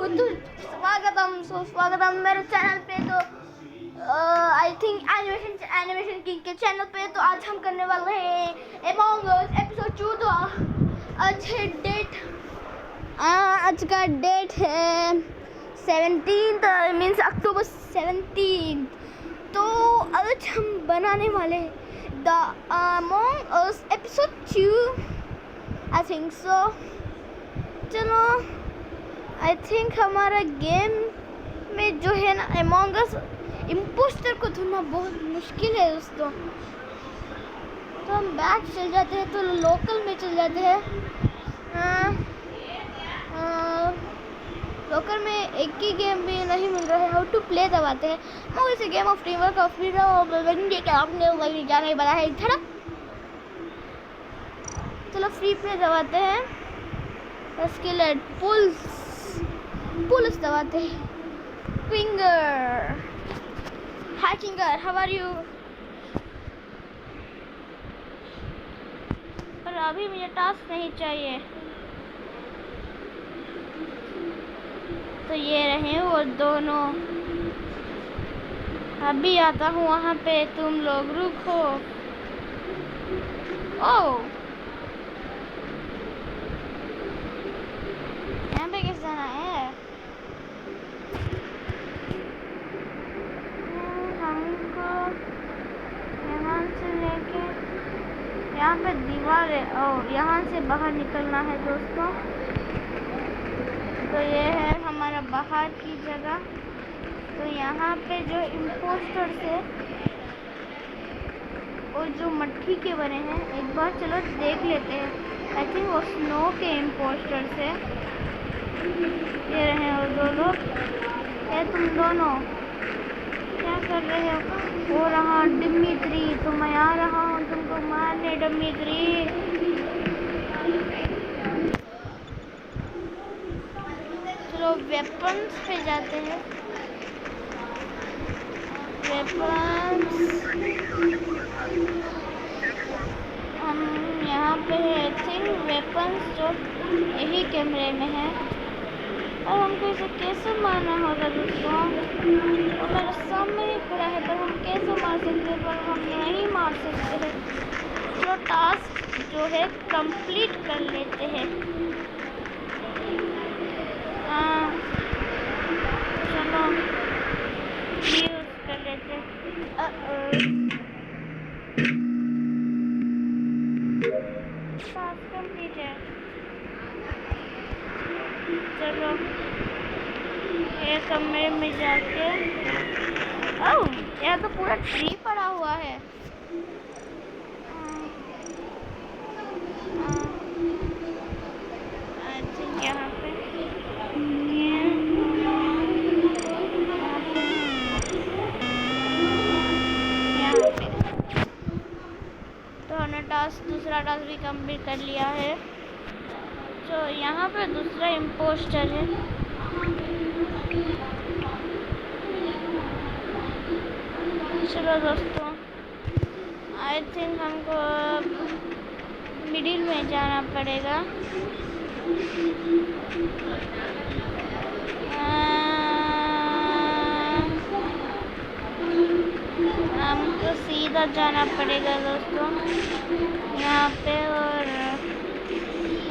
तो स्वागतम मेरे चैनल पे। तो आई थिंक एनिमेशन किंग के चैनल पे। तो आज हम करने वाले हैं अमंग अस एपिसोड 14। आज का डेट है 17 मीन्स अक्टूबर 17। तो आज हम बनाने वाले the among us episode 2 I think so. चलो आई थिंक हमारा गेम में जो है ना अमंग अस इम्पोस्टर को ढूंढना बहुत मुश्किल है दोस्तों। तो हम बैक चल जाते हैं, तो लोकल में चल जाते हैं। लोकल में एक ही गेम भी नहीं मिल रहा है, हाउ टू प्ले दबाते हैं। मैं इसे game of team work of आपने जाना ही बना है इधर। चलो फ्री प्ले दबाते हैं, उसके लिए पुल्स दबाते हैं। फिंगर हाय किंगर, हाउ आर यू? पर अभी मुझे टास्क नहीं चाहिए। तो ये रहे वो दोनों। अभी आता हूँ वहाँ पे, तुम लोग रुको। ओह, यहाँ पे कैसे जाना है? हमको यहाँ से लेके यहाँ पे दीवार है। ओह, यहाँ से बाहर निकलना है दोस्तों। तो ये है हमारा बाहर की जगह। तो यहाँ पे जो इम्पोस्टर्स है और जो मट्टी के बने हैं, एक बार चलो देख लेते हैं। आई थिंक वो स्नो के इम्पोस्टर्स है। ये रहे वो दो लोग। ये तुम दोनों क्या कर रहे हो? वो रहा डिमित्री, तो मैं आ रहा हूँ तुमको मारने डिमित्री। चलो वेपन्स पे जाते हैं। वेपन्स हम यहाँ पे है। आई थिंक वेपन्स जो यही कैमरे में है। और हमको इसे कैसे मारना होगा दोस्तों? और मेरे सामने ही खड़ा है, पर हम कैसे मार सकते हैं? पर हम नहीं मार सकते हैं। चलो टास्क जो है कंप्लीट कर लेते हैं। चलो यूज कर लेते हैं। टास्क कंप्लीट है। चलो ये कमरे में जाके, ओह यहाँ तो पूरा ट्री पड़ा हुआ है। आई थिंक यहाँ पे तो हमने दूसरा टास्क भी कंप्लीट कर लिया है। तो यहाँ पे दूसरा इम्पोस्टर है। चलो दोस्तों, आई थिंक हमको मिडिल में जाना पड़ेगा। हमको सीधा जाना पड़ेगा दोस्तों यहाँ पे, और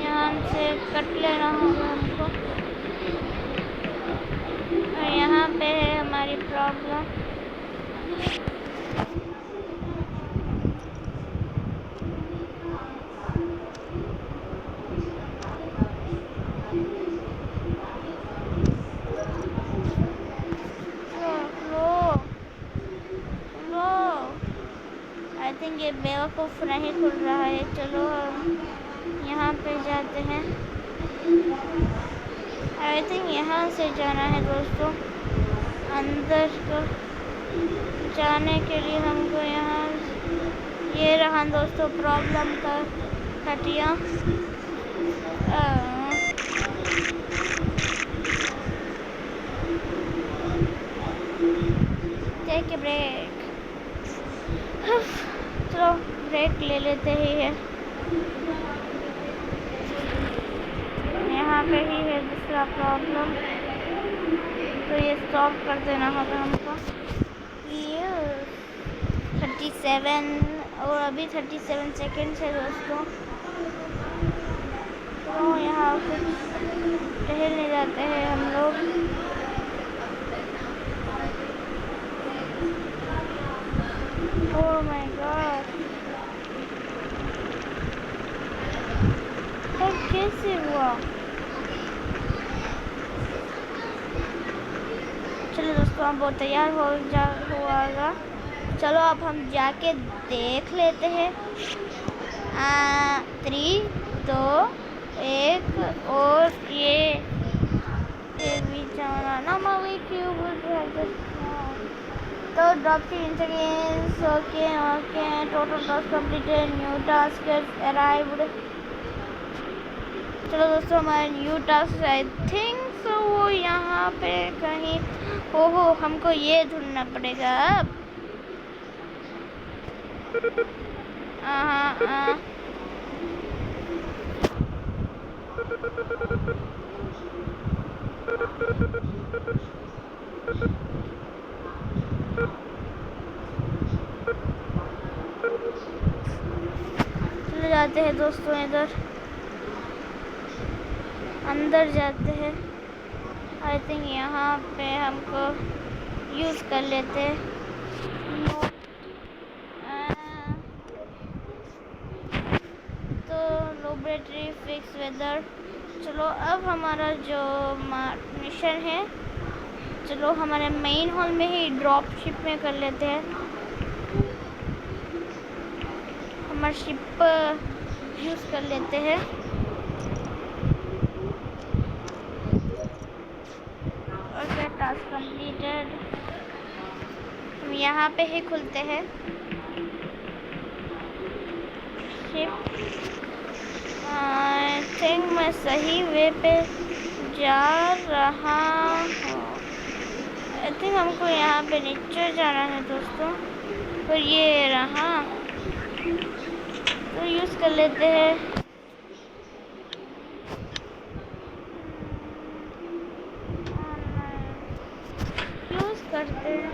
यहाँ से कट लेना होगा हमको। और यहाँ पे है हमारी प्रॉब्लम। आई थिंक ये बेवकूफ़ नहीं खुल रहा है। चलो हम यहाँ पे जाते हैं। आई थिंक यहाँ से जाना है दोस्तों। अंदर को जाने के लिए हमको यहाँ, ये रहा दोस्तों प्रॉब्लम का हटिया। Take a break. चलो ब्रेक ले लेते ही है। यहाँ पे ही है दूसरा प्रॉब्लम। तो ये स्टॉप कर देना होगा हमको। ये 37 और अभी 37 सेकेंड्स है दोस्तों। तो यहाँ कुछ टहलने जाते हैं हम लोग। ओह माय गॉड, तब कैसे हुआ? चलो दोस्तों, हम बहुत तैयार हुआगा। चलो अब हम जाके देख लेते हैं। 3, 2, 1 और ये तो drop seconds. Okay, total task completed, new task has arrived. चलो दोस्तों, हमारा new task I think so वो यहाँ पे कहीं। ओहो, हमको ये ढूंढना पड़ेगा अब। चले जाते हैं दोस्तों, इधर अंदर जाते हैं। आई थिंक यहाँ पे हमको यूज़ कर लेते हैं। तो लो बैटरी फिक्स वेदर। चलो अब हमारा जो मिशन है, चलो हमारे मेन हॉल में ही ड्रॉप शिप में कर लेते हैं। हमारा शिप यूज़ कर लेते हैं। Okay, task completed. हम यहाँ पे ही खुलते हैं शिप। आई थिंक मैं सही वे पे जा रहा हूँ। आई थिंक हमको यहाँ पे नीचे जाना है दोस्तों। तो ये रहा, तो यूज़ कर लेते हैं। यूज़ करते हैं।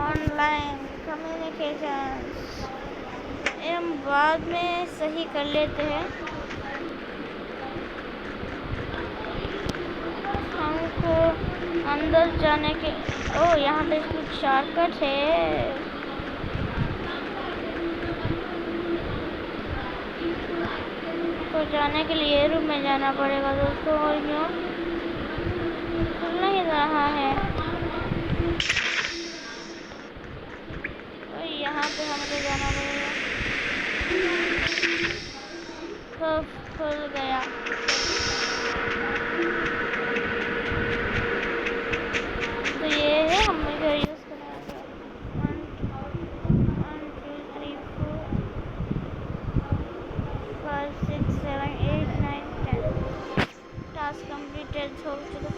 ऑनलाइन कम्युनिकेशंस हम बाद में सही कर लेते हैं। हमको अंदर जाने के यहाँ पे कुछ शॉर्टकट है। तो जाने के लिए रूम में जाना पड़ेगा दोस्तों, और यूँ खुल नहीं रहा है। तो यहाँ पे हमको जाना पड़ेगा। तो खुल गया। तो ये है हमें जो यूज़ करना है। 1 2 3 4 5 6 7 8 9 10 टास्क कंप्लीटेड। चलो।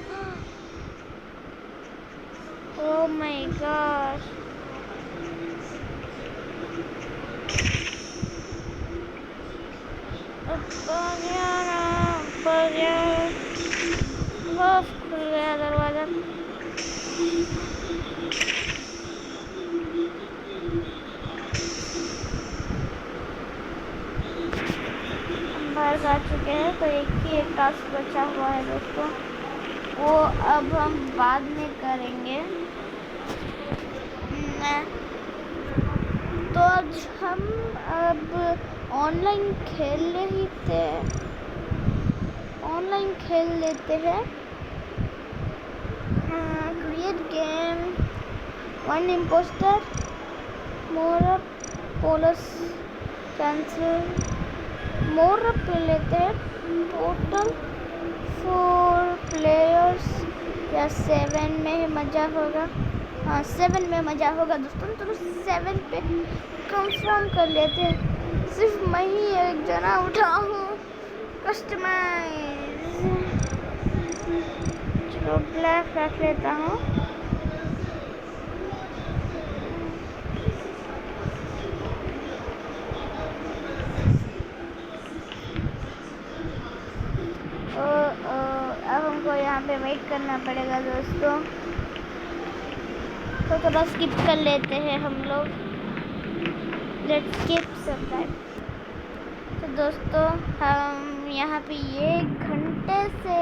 ओह माय गॉड, खुल गया दरवाज़ा। बाहर जा चुके हैं। तो एक टास्क बचा हुआ है दोस्तों, वो अब हम बाद में करेंगे। तो आज हम अब ऑनलाइन खेल लेते हैं। क्रिएट गेम, 1 imposter, मोर पोलस कैंसिल, मोर ले लेते हैं। टोटल 4 प्लेयर्स या 7 में मज़ा होगा। हाँ, 7 में मज़ा होगा दोस्तों। तो 7 पे कंफर्म कर लेते हैं। सिर्फ मैं ही एक जना उठा हूँ। कस्टमाइज, चलो ब्लैक रख लेता हूँ। वेट करना पड़ेगा दोस्तों, तो थोड़ा स्किप कर लेते हैं हम लोग। Let's skip subscribe. तो दोस्तों हम यहाँ पे ये घंटे से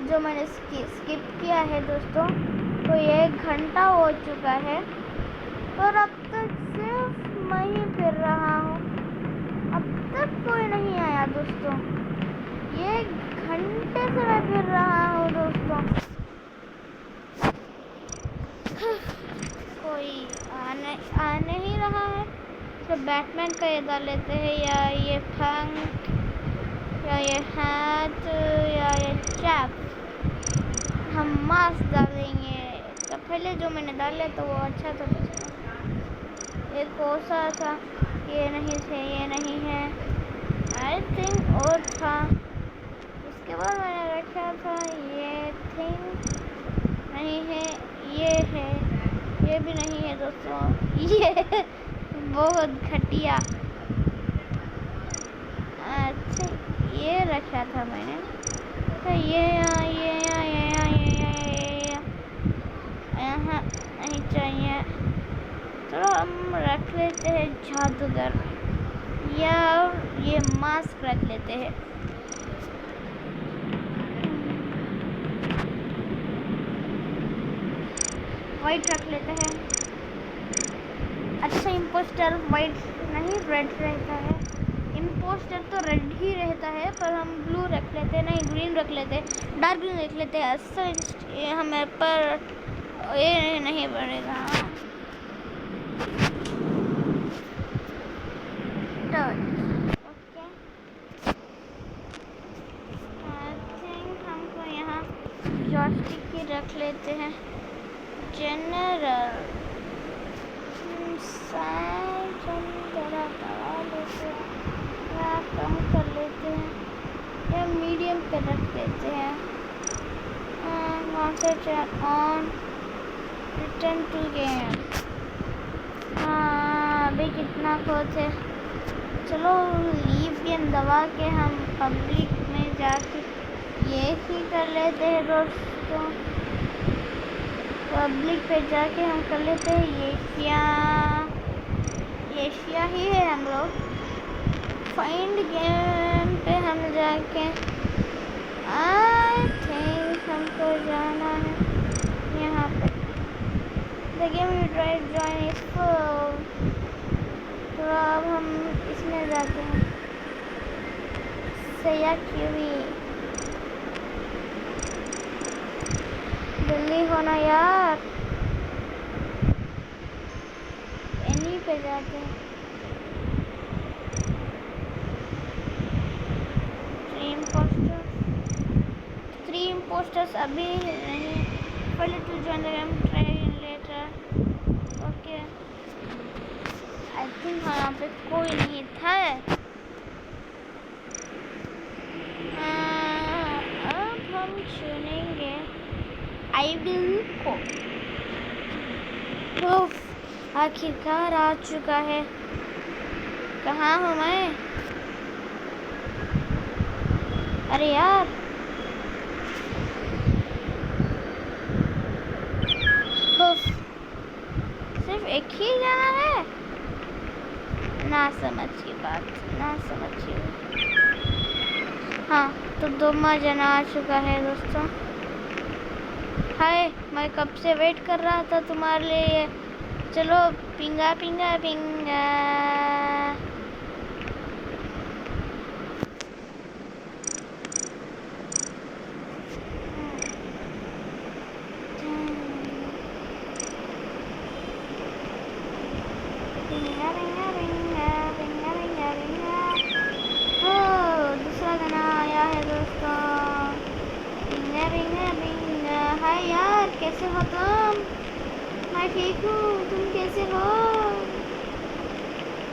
जो मैंने स्किप किया है दोस्तों, तो ये 1 घंटा हो चुका है और अब तक सिर्फ मैं ही फिर रहा हूँ, अब तक कोई नहीं आया दोस्तों। ये घंटे से मैं फिर रहा हूँ दोस्तों, कोई आने ही रहा है। तो बैटमैन का ये डाल लेते हैं, या ये फंक, या ये हाथ, या ये चैप। हम मास्क डालेंगे। तो पहले जो मैंने डाले तो वो अच्छा था, एक कोसा था, ये नहीं थे, ये नहीं है, आई थिंक और था। उसके बाद मैंने रखा था ये थिंक नहीं है, ये है, ये भी नहीं है दोस्तों, ये बहुत घटिया। अच्छा ये रखा था मैंने, तो ये यहाँ नहीं चाहिए, तो हम रख लेते हैं जादूगर, या ये मास्क रख लेते हैं। वाइट रख लेते हैं। अच्छा इम्पोस्टर वाइट नहीं रेड रहता है, इम्पोस्टर तो रेड ही रहता है, पर हम ब्लू रख लेते हैं, नहीं ग्रीन रख लेते हैं, डार्क ग्रीन रख लेते हैं। अच्छा ये हमें पर ये नहीं बढ़ेगा। तो ओके आई थिंक हमको यहाँ जॉयस्टिक ही रख लेते हैं। जनरल कम कर लेते हैं, या मीडियम पे रख देते हैं। On return to game. हाँ अभी कितना खोज है, चलो लीव गेम दबा के हम पब्लिक में जाके ये ही कर लेते हैं दोस्तों। पब्लिक पे जाके हम कर लेते हैं एशिया ही है हम लोग। फाइंड गेम पे हम जाके आई थिंक हमको जाना है यहाँ पे। The game you try join is full. तो अब हम इसमें जाते हैं, सया क्यूवी जल्दी होना यार, एनी पे जाते हैं। 3 imposters अभी नहीं, पहले to join the game, try later. Okay I think यहाँ पे कोई नहीं था। अब हम चुनेंगे आई विल को। आखिरकार आ चुका है। कहाँ हूँ मैं? अरे यार सिर्फ एक ही जाना है, ना समझिए बात, ना समझिए। हाँ तो 2 जना आ चुका है दोस्तों। हाय मैं कब से वेट कर रहा था तुम्हारे लिए। चलो पिंगा पिंगा पिंगा। दूसरा गाना आया है दोस्तों। पिंगा पिंगा पिंगा। हाय यार कैसे हो तुम? मैं ठीक हूँ, तुम कैसे हो?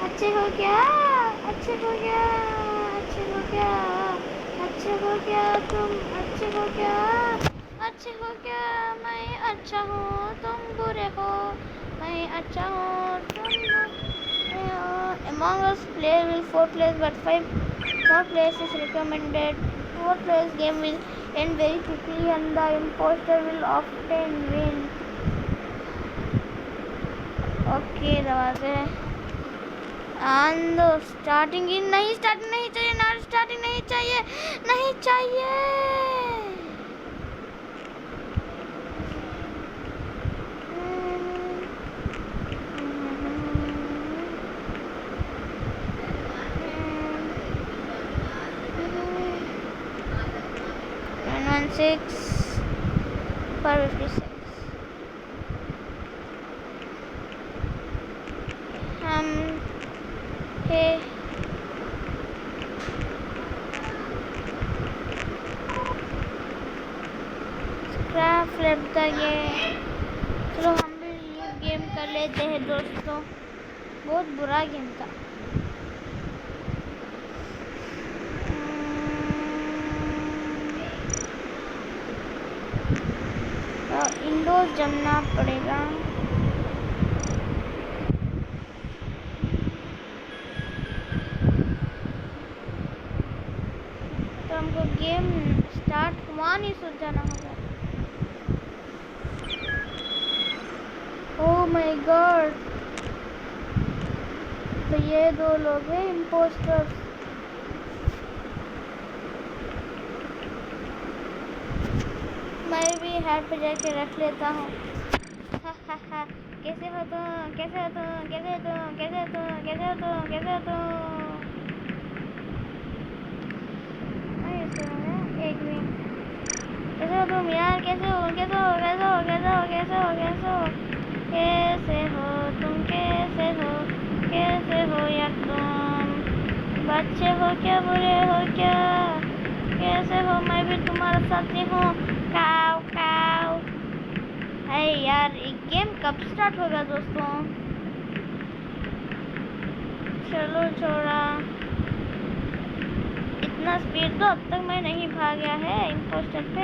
अच्छे हो क्या? अच्छे हो क्या? अच्छे हो क्या? अच्छे हो क्या? तुम अच्छे हो क्या? अच्छे हो क्या? मैं अच्छा हूँ, तुम बुरे हो। मैं अच्छा हूँ, तुम बुरे हो। Among Us player will 4 players but 5 more players is recommended. What plays game will end very quickly and the imposter will often win. Okay, दबाते हैं. And starting in नहीं चाहिए, not starting नहीं चाहिए. Six for 56. हम है scrap flip का ये. चलो हम भी ये गेम कर लेते हैं दोस्तों. बहुत बुरा गेम था. इंडोर जमना पड़ेगा. तो हमको गेम स्टार्ट हुआ नहीं सोच जाना होगा. Oh my God. तो ये दो लोग हैं इम्पोस्टर्स. मैं भी हेड पे जाके रख लेता हूँ. कैसे हो तुम? कैसे हो तुम? कैसे हो तुम? कैसे हो तुम? कैसे हो तुम? कैसे हो तुम? एक मिनट. कैसे हो तुम यार? कैसे हो? कैसे हो? कैसे हो? कैसे हो? कैसे हो? कैसे हो? कैसे हो तुम? कैसे हो? कैसे हो यार तुम? बच्चे हो क्या? बुरे हो क्या? कैसे हो? मैं भी तुम्हारा साथी हूँ. काव काव. है यार, एक गेम कब स्टार्ट होगा दोस्तों? चलो छोड़ा. इतना स्पीड तो अब तक मैं नहीं भागा है इम्पोस्टर पे.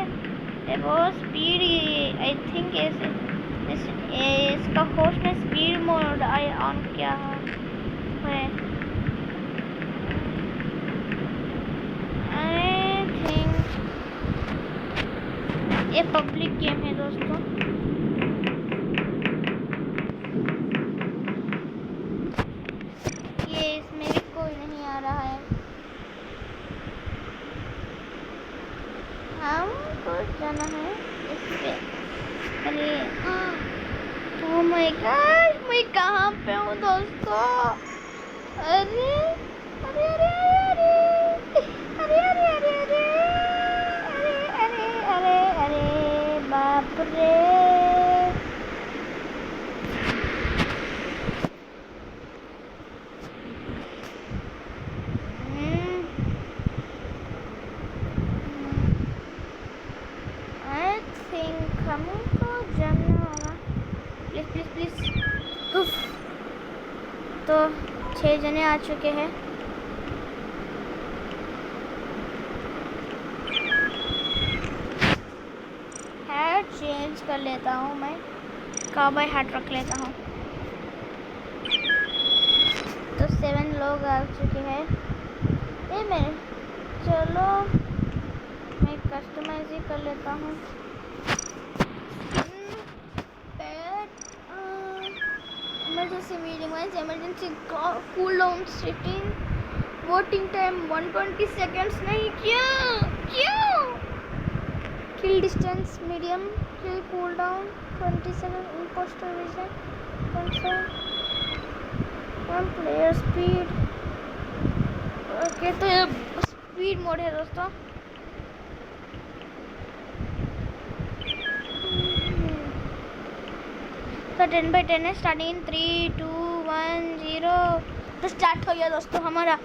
ये बहुत स्पीड. आई थिंक इसका होस्ट ने स्पीड मोड ऑन किया है. आई थिंक ये पब्लिक गेम है दोस्तों. ये इसमें भी कोई नहीं आ रहा है. हमको जाना है इस पे. अरे ओह माय गॉड, मैं कहाँ पे हूँ दोस्तों? अरे अरे अरे अरे अरे अरे अरे अरे अरे अरे बाप रे. आई थिंक हमको जाना होगा. Please please please. तो 6 जने आ चुके हैं. हैट चेंज कर लेता हूँ. मैं काउबॉय हैट रख लेता हूँ. तो 7 लोग आ चुके हैं. ये मेरे. चलो मैं कस्टमाइज ही कर लेता हूँ. Emergency meeting wise emergency cool down setting. Voting time 120 seconds. नहीं क्यों? Kill distance medium. Kill cool down 27. Impostor vision console. One player speed. Okay, तो ये स्पीड मोड है दोस्तों. तो 10/10 है. Starting in 3 2 1 0. तो स्टार्ट हो गया दोस्तों हमारा.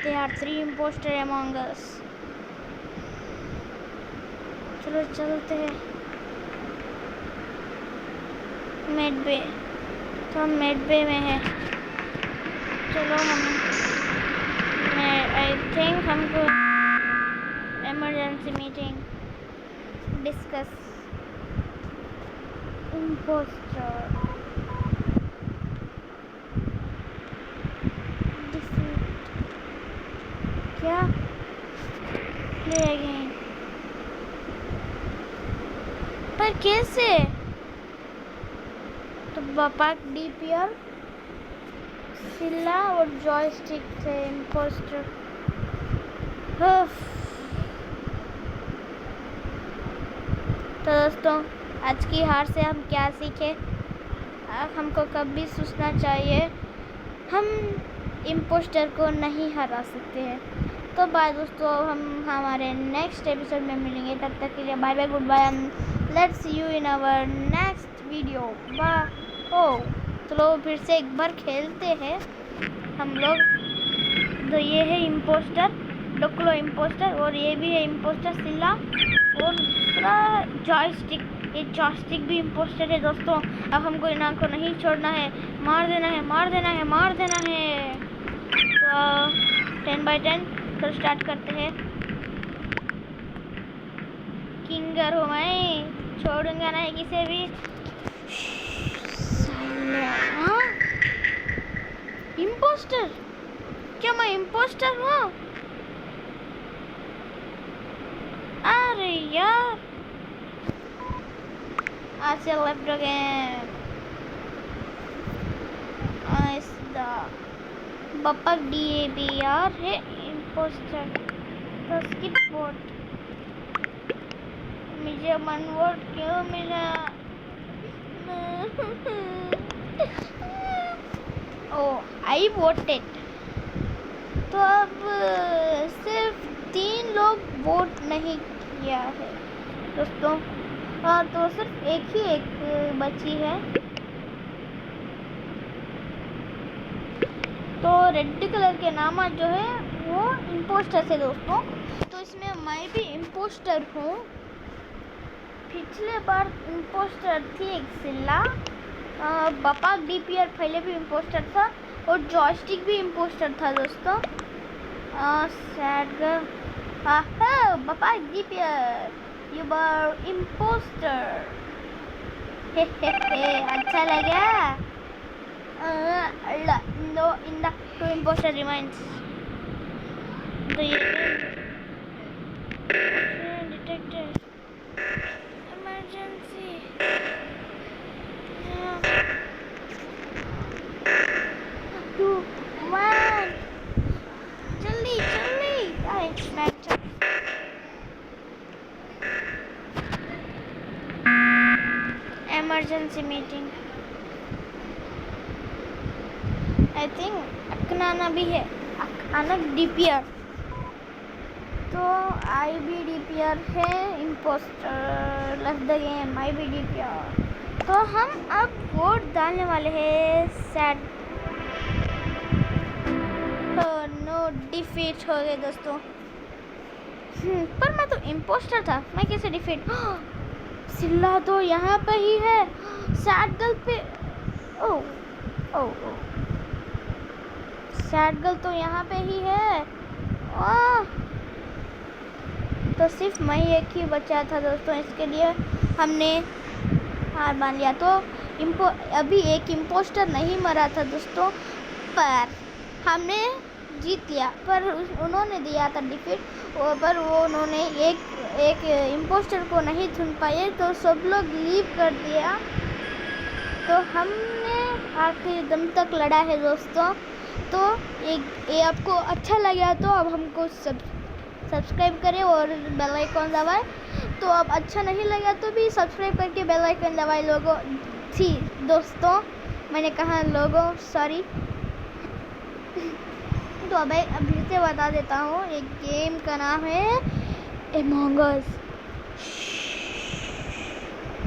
There are 3 imposter among us. चलो चलते हैं मेड बे. तो हम मेड बे में हैं. चलो आई थिंक हमको emergency meeting discuss imposter defeat. क्या प्ले अगेन, पर कैसे? तो पापा डीपीआर, सिल्ला और जॉयस्टिक थे इम्पोस्टर। तो दोस्तों, आज की हार से हम क्या सीखे? हमको कभी सोचना चाहिए हम इम्पोस्टर को नहीं हरा सकते हैं। तो बाय दोस्तों, हम हमारे नेक्स्ट एपिसोड में मिलेंगे। तब तक के लिए bye bye, good bye and let's see you in our next video. Bye. चलो फिर से एक बार खेलते हैं हम लोग। तो ये है इम्पोस्टर डोक्लो इम्पोस्टर, और ये भी है इम्पोस्टर सिल्ला, और दूसरा जॉयस्टिक। ये जॉयस्टिक भी इम्पोस्टर है दोस्तों। अब हमको इन्हें को नहीं छोड़ना है, मार देना है, मार देना है, मार देना है। तो 10/10 तो स्टार्ट करते हैं। किंगर हूँ मैं, छोड़ूंगा नहीं किसे भी। इम्पोस्टर? क्या मैं इम्पोस्टर हूँ? अरे यार, आज से लेफ्ट अगेन। बप्पा डीपीआर है इम्पोस्टर। तो स्किप वोट। मुझे 1 वोट क्यों मिला? ओह, आई वोटेड। तो अब सिर्फ 3 लोग वोट नहीं किया है दोस्तों। हाँ, तो सिर्फ एक बची है। तो रेड कलर के नाम जो है वो इम्पोस्टर है दोस्तों। तो इसमें मैं भी इम्पोस्टर हूँ। पिछले बार इम्पोस्टर थी एक सिल्ला, बप्पा डीपीआर पहले भी इम्पोस्टर था, और जॉयस्टिक भी इम्पोस्टर था दोस्तों। Sad girl, Bappa DPR, you were impostor. अच्छा लगा। No, in the two imposter remains. The detected. Emergency. Two, one. जल्दी जल्दी। Emergency meeting. आई थिंक अकनाना भी है, अनक डीपीआर। तो आई भी डीपीआर है इम्पोस्टर। लेफ्ट द गेम, आई भी डीपीआर। तो हम अब वोट डालने वाले हैं। सैड नो, डिफीट हो गए दोस्तों। पर मैं तो इम्पोस्टर था, मैं कैसे डिफीट? सिल्ला तो यहाँ पे ही है, सैड गर्ल पे। ओ सैड गर्ल तो यहाँ पे ही है। तो सिर्फ मैं एक ही बचा था दोस्तों, इसके लिए हमने हार मान लिया। तो अभी एक इम्पोस्टर नहीं मरा था दोस्तों, पर हमने जीत लिया। पर उन्होंने दिया था डिफीट, पर वो उन्होंने एक इम्पोस्टर को नहीं ढूंढ पाए, तो सब लोग लीव कर दिया। तो हमने आखिरी दम तक लड़ा है दोस्तों। तो ये आपको अच्छा लगा तो अब हमको सब्सक्राइब करें और बेल आइकन दबाएं। तो अब अच्छा नहीं लगा तो भी सब्सक्राइब करके बेल आइकन दबाएं लोगों। थी दोस्तों, मैंने कहा लोगों, सॉरी। तो अब फिर से बता देता हूँ, एक गेम का नाम है अमंग अस।